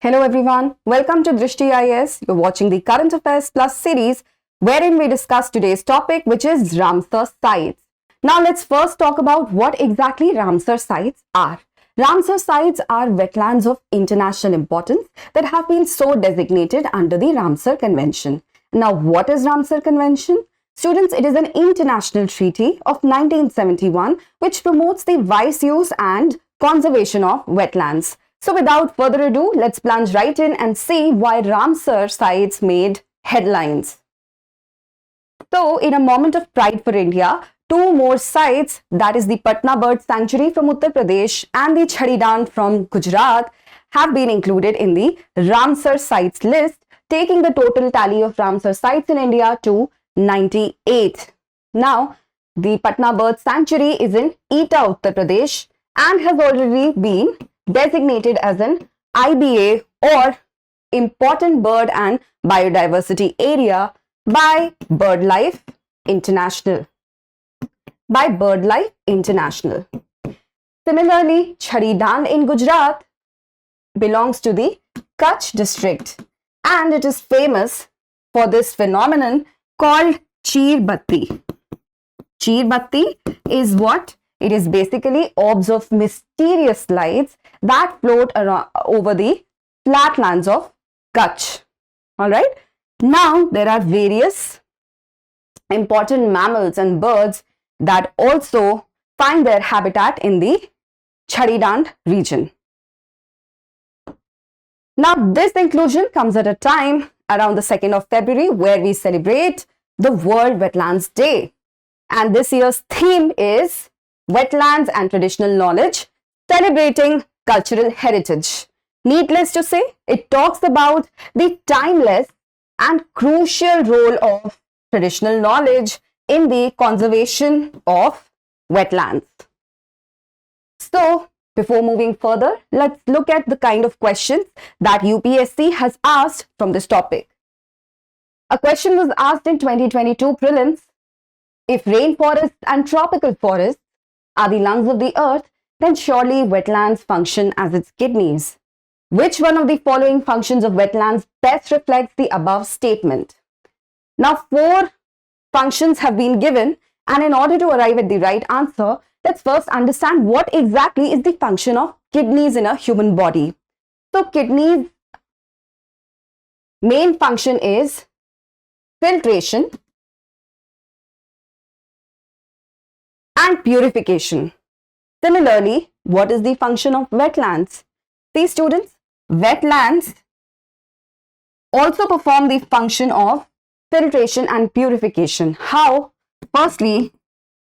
Hello everyone, welcome to Drishti IAS. You're watching the Current Affairs Plus series wherein we discuss today's topic, which is Ramsar Sites. Now let's first talk about what exactly Ramsar Sites are. Ramsar Sites are wetlands of international importance that have been so designated under the Ramsar Convention. Now what is Ramsar Convention? Students, it is an international treaty of 1971 which promotes the wise use and conservation of wetlands. So without further ado, let's plunge right in and see why Ramsar Sites made headlines. So in a moment of pride for India, two more sites, that is the Patna Bird Sanctuary from Uttar Pradesh and the Chhari-Dhand from Gujarat, have been included in the Ramsar Sites list, taking the total tally of Ramsar Sites in India to 98. Now, the Patna Bird Sanctuary is in Etah, Uttar Pradesh and has already been designated as an IBA or Important Bird and Biodiversity Area by BirdLife International. Similarly, Chhari-Dhand in Gujarat belongs to the Kutch district and it is famous for this phenomenon called Cheer Batti. Cheer Batti is what? It is basically orbs of mysterious lights that float around over the flatlands of Kutch. Alright. Now there are various important mammals and birds that also find their habitat in the Chhari-Dhand region. Now this inclusion comes at a time around the 2nd of February where we celebrate the World Wetlands Day. And this year's theme is Wetlands and Traditional Knowledge, Celebrating Cultural Heritage. Needless to say, it talks about the timeless and crucial role of traditional knowledge in the conservation of wetlands. So, before moving further, let's look at the kind of questions that UPSC has asked from this topic. A question was asked in 2022 prelims: if rainforests and tropical forests are the lungs of the earth, then surely wetlands function as its kidneys. Which one of the following functions of wetlands best reflects the above statement? Now, 4 functions have been given, and in order to arrive at the right answer, let's first understand what exactly is the function of kidneys in a human body. So, kidneys' main function is filtration and purification. Similarly, what is the function of wetlands? See students, wetlands also perform the function of filtration and purification. How? Firstly,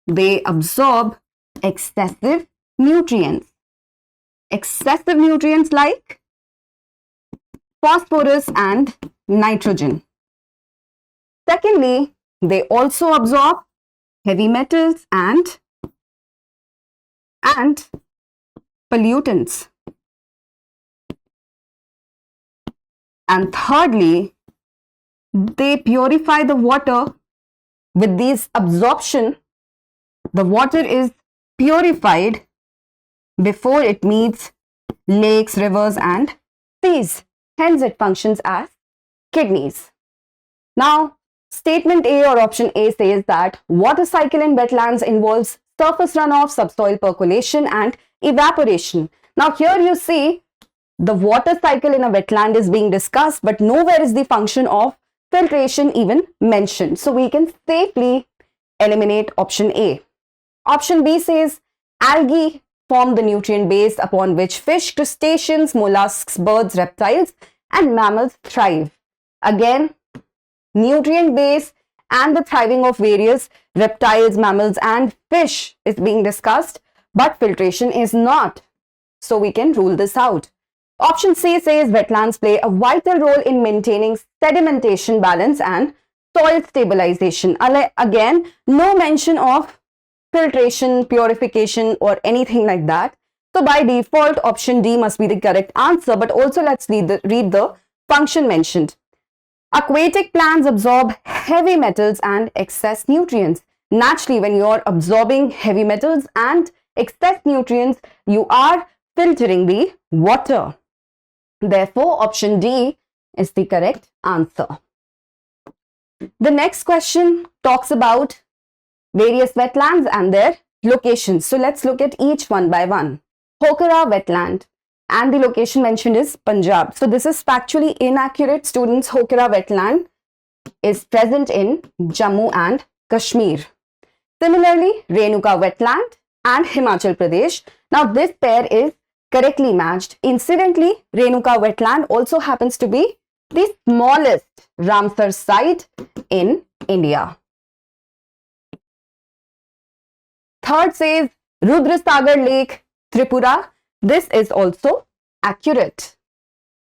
they absorb excessive nutrients. Excessive nutrients like phosphorus and nitrogen. Secondly, they also absorb heavy metals and pollutants. And thirdly, they purify the water. With this absorption, the water is purified before it meets lakes, rivers and seas. Hence, it functions as kidneys. Now, statement A or option A says that water cycle in wetlands involves surface runoff, subsoil percolation and evaporation. Now here you see the water cycle in a wetland is being discussed, but nowhere is the function of filtration even mentioned. So we can safely eliminate option A. Option B says algae form the nutrient base upon which fish, crustaceans, mollusks, birds, reptiles and mammals thrive. Again, nutrient base and the thriving of various reptiles, mammals and fish is being discussed, but filtration is not. So we can rule this out. Option C says wetlands play a vital role in maintaining sedimentation balance and soil stabilization. Again, no mention of filtration, purification or anything like that. So by default, option D must be the correct answer, but also let's read the function mentioned. Aquatic plants absorb heavy metals and excess nutrients. Naturally, when you are absorbing heavy metals and excess nutrients, you are filtering the water. Therefore, option D is the correct answer. The next question talks about various wetlands and their locations. So let's look at each one by one. Hokara wetland, and the location mentioned is Punjab. So this is factually inaccurate, students. Hokara wetland is present in Jammu and Kashmir. Similarly, Renuka wetland and Himachal Pradesh. Now this pair is correctly matched. Incidentally, Renuka wetland also happens to be the smallest Ramsar site in India. Third says Rudrasagar Lake, Tripura. This is also accurate.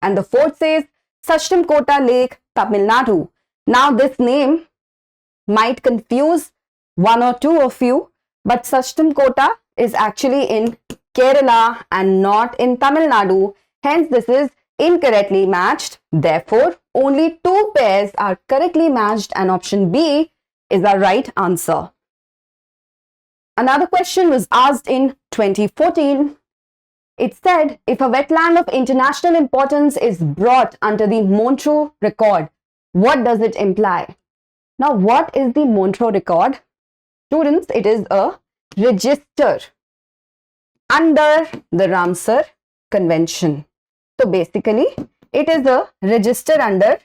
And the fourth says Sashtamkota Lake, Tamil Nadu. Now this name might confuse one or two of you, but Sashtamkota is actually in Kerala and not in Tamil Nadu. Hence this is incorrectly matched. Therefore, only two pairs are correctly matched and option B is our right answer. Another question was asked in 2014. It said, if a wetland of international importance is brought under the Montreux record, what does it imply? Now, what is the Montreux record? Students, it is a register under the Ramsar Convention. So basically, it is a register under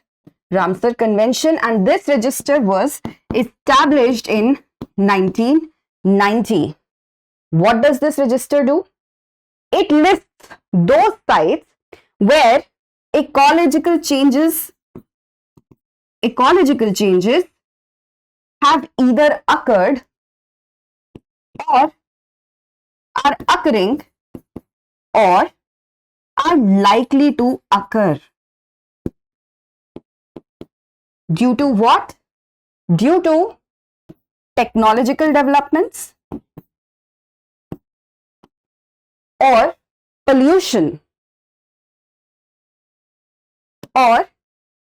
Ramsar Convention, and this register was established in 1990. What does this register do? It lists those sites where ecological changes have either occurred or are occurring or are likely to occur. Due to what? Due to technological developments or pollution or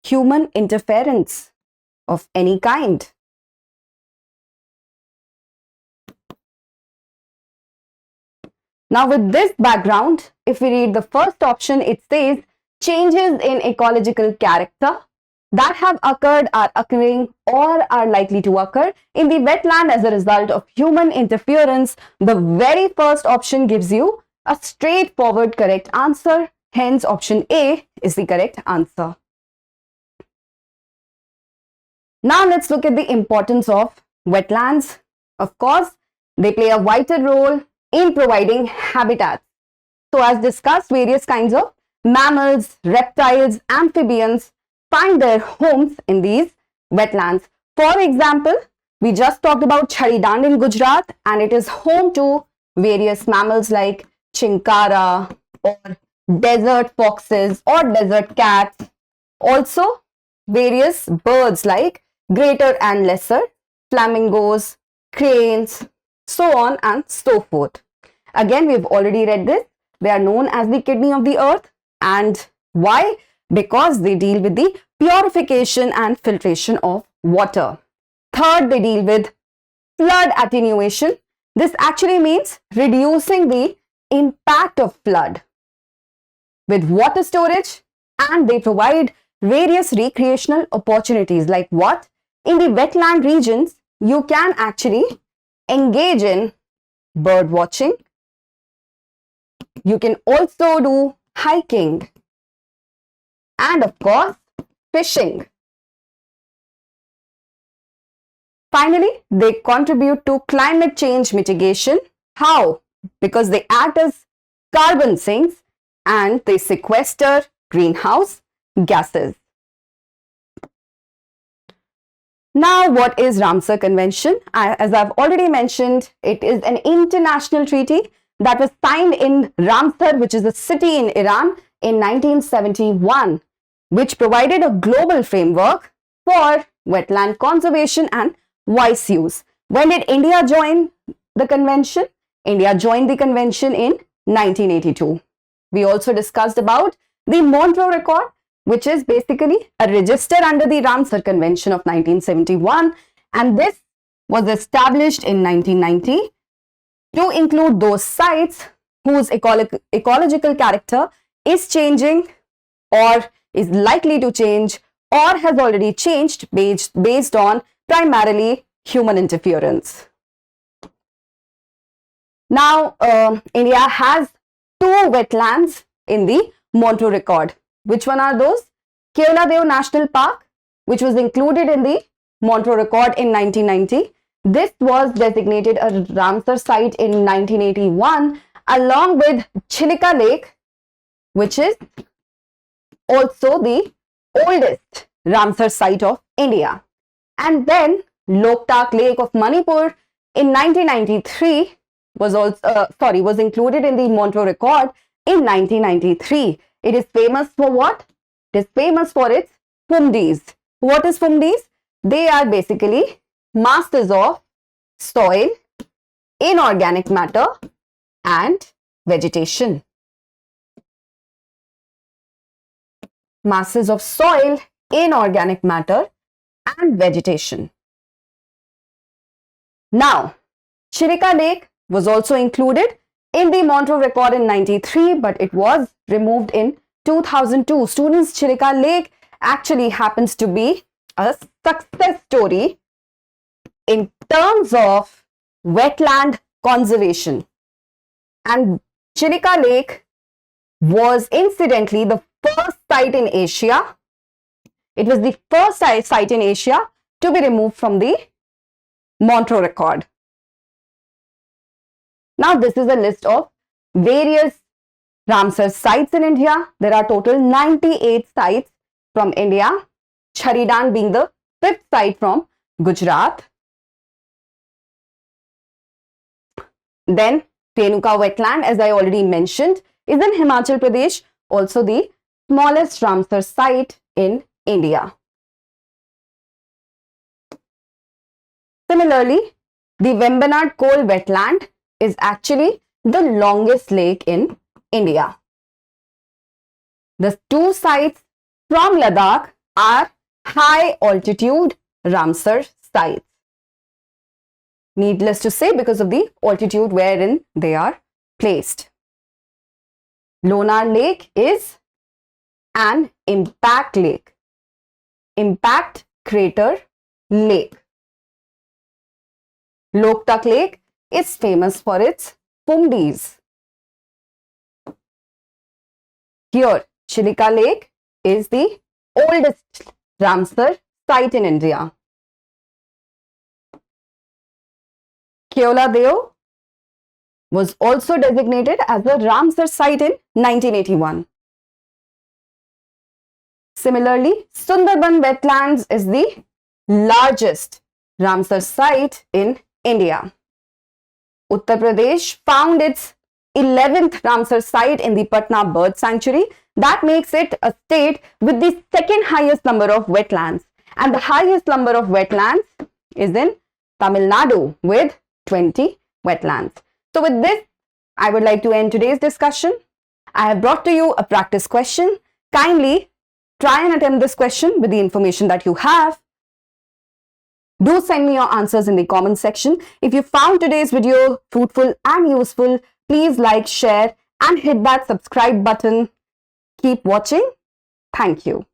human interference of any kind. Now, with this background, if we read the first option, it says changes in ecological character that have occurred, are occurring, or are likely to occur in the wetland as a result of human interference. The very first option gives you a straightforward correct answer. Hence, option A is the correct answer. Now, let's look at the importance of wetlands. Of course, they play a vital role in providing habitats. So, as discussed, various kinds of mammals, reptiles, amphibians find their homes in these wetlands. For example, we just talked about Chhari-Dhand in Gujarat, and it is home to various mammals like chinkara or desert foxes or desert cats. Also, various birds like greater and lesser flamingos, cranes, so on and so forth. Again, we've already read this. They are known as the kidney of the earth. And why? Because they deal with the purification and filtration of water. Third, they deal with flood attenuation. This actually means reducing the impact of flood with water storage, and they provide various recreational opportunities like what? In the wetland regions, you can actually engage in bird watching. You can also do hiking and of course fishing. Finally, they contribute to climate change mitigation. How? Because they act as carbon sinks and they sequester greenhouse gases. Now, what is Ramsar Convention? As I've already mentioned, it is an international treaty that was signed in Ramsar, which is a city in Iran, in 1971, which provided a global framework for wetland conservation and wise use. When did India join the convention? India joined the convention in 1982. We also discussed about the Montreux record, which is basically a register under the Ramsar Convention of 1971, and this was established in 1990 to include those sites whose ecological character is changing or is likely to change or has already changed based on primarily human interference. Now, India has 2 wetlands in the Montreux record. Which one are those? Keoladeo National Park, which was included in the Montreux record in 1990. This was designated a Ramsar site in 1981, along with Chilika Lake, which is also the oldest Ramsar site of India. And then Loktak Lake of Manipur in 1993 was included in the Montreux record in 1993. It is famous for what? It is famous for its fumdis. What is fumdis? They are basically masses of soil, inorganic matter and vegetation. Masses of soil, inorganic matter and vegetation. Now, Chilika Lake was also included in the Montreux record in 93, but it was removed in 2002. Students, Chilika Lake actually happens to be a success story in terms of wetland conservation. And Chilika Lake was incidentally the first site in Asia. It was the first site in Asia to be removed from the Montreux record. Now, this is a list of various Ramsar sites in India. There are total 98 sites from India, Chhari-Dhand being the 5th site from Gujarat. Then, Renuka Wetland, as I already mentioned, is in Himachal Pradesh, also the smallest Ramsar site in India. Similarly, the Vembanad Coal Wetland is actually the longest lake in India. The 2 sites from Ladakh are high altitude Ramsar sites. Needless to say, because of the altitude wherein they are placed. Lonar Lake is an impact lake. Impact crater lake. Loktak Lake is famous for its fumdis. Here, Chilika Lake is the oldest Ramsar site in India. Keoladeo was also designated as a Ramsar site in 1981. Similarly, Sundarban Wetlands is the largest Ramsar site in India. Uttar Pradesh found its 11th Ramsar site in the Patna Bird Sanctuary. That makes it a state with the 2nd highest number of wetlands. And the highest number of wetlands is in Tamil Nadu with 20 wetlands. So with this, I would like to end today's discussion. I have brought to you a practice question. Kindly try and attempt this question with the information that you have. Do send me your answers in the comment section. If you found today's video fruitful and useful, please like, share and hit that subscribe button. Keep watching. Thank you.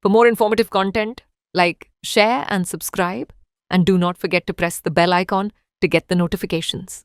For more informative content, like, share and subscribe, and do not forget to press the bell icon to get the notifications.